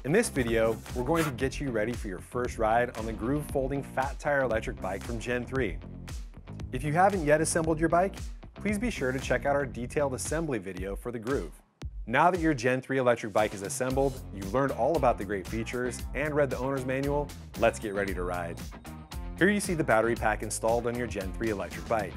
In this video, we're going to get you ready for your first ride on the groove folding fat tire electric bike from Gen3. If you haven't yet assembled your bike, please be sure to check out our detailed assembly video for the groove. Now that your Gen3 electric bike is assembled, you've learned all about the great features and read the owner's manual, let's get ready to ride. Here you see the battery pack installed on your Gen3 electric bike.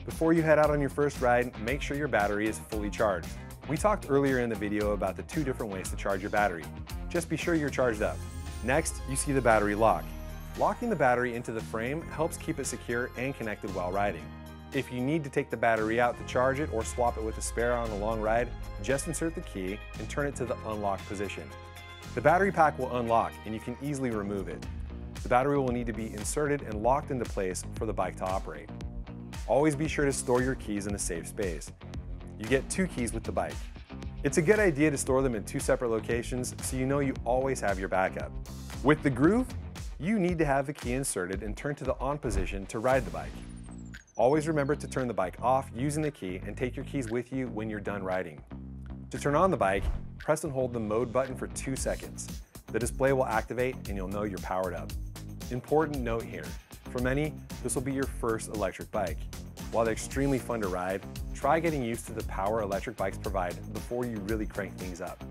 Before you head out on your first ride, make sure your battery is fully charged. We talked earlier in the video about the two different ways to charge your battery. Just be sure you're charged up. Next, you see the battery lock. Locking the battery into the frame helps keep it secure and connected while riding. If you need to take the battery out to charge it or swap it with a spare on a long ride, just insert the key and turn it to the unlock position. The battery pack will unlock and you can easily remove it. The battery will need to be inserted and locked into place for the bike to operate. Always be sure to store your keys in a safe space. You get 2 keys with the bike. It's a good idea to store them in 2 separate locations so you know you always have your backup. With the groove, you need to have the key inserted and turn to the on position to ride the bike. Always remember to turn the bike off using the key and take your keys with you when you're done riding. To turn on the bike, press and hold the mode button for 2 seconds. The display will activate and you'll know you're powered up. Important note here, for many, this will be your first electric bike. While they're extremely fun to ride, try getting used to the power electric bikes provide before you really crank things up.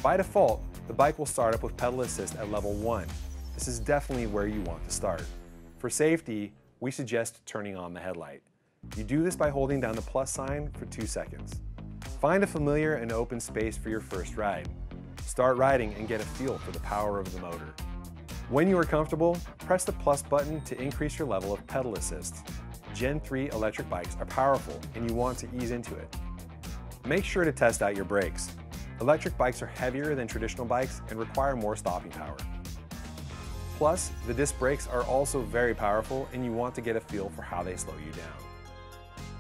By default, the bike will start up with pedal assist at level 1. This is definitely where you want to start. For safety, we suggest turning on the headlight. You do this by holding down the plus sign for 2 seconds. Find a familiar and open space for your first ride. Start riding and get a feel for the power of the motor. When you are comfortable, press the plus button to increase your level of pedal assist. Gen3 electric bikes are powerful and you want to ease into it. Make sure to test out your brakes. Electric bikes are heavier than traditional bikes and require more stopping power. Plus, the disc brakes are also very powerful and you want to get a feel for how they slow you down.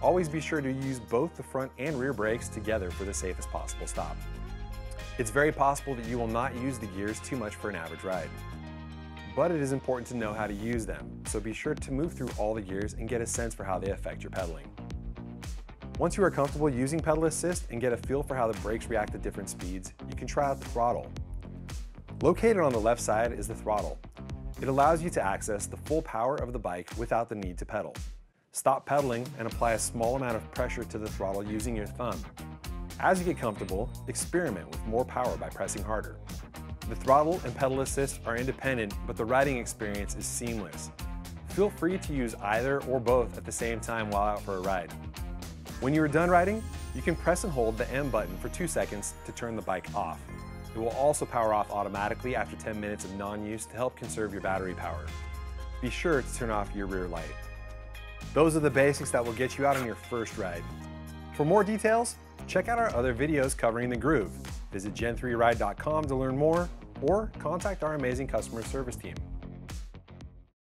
Always be sure to use both the front and rear brakes together for the safest possible stop. It's very possible that you will not use the gears too much for an average ride. But it is important to know how to use them, so be sure to move through all the gears and get a sense for how they affect your pedaling. Once you are comfortable using pedal assist and get a feel for how the brakes react at different speeds, you can try out the throttle. Located on the left side is the throttle. It allows you to access the full power of the bike without the need to pedal. Stop pedaling and apply a small amount of pressure to the throttle using your thumb. As you get comfortable, experiment with more power by pressing harder. The throttle and pedal assist are independent, but the riding experience is seamless. Feel free to use either or both at the same time while out for a ride. When you are done riding, you can press and hold the M button for 2 seconds to turn the bike off. It will also power off automatically after 10 minutes of non-use to help conserve your battery power. Be sure to turn off your rear light. Those are the basics that will get you out on your first ride. For more details, check out our other videos covering the groove. Visit gen3ride.com to learn more or contact our amazing customer service team.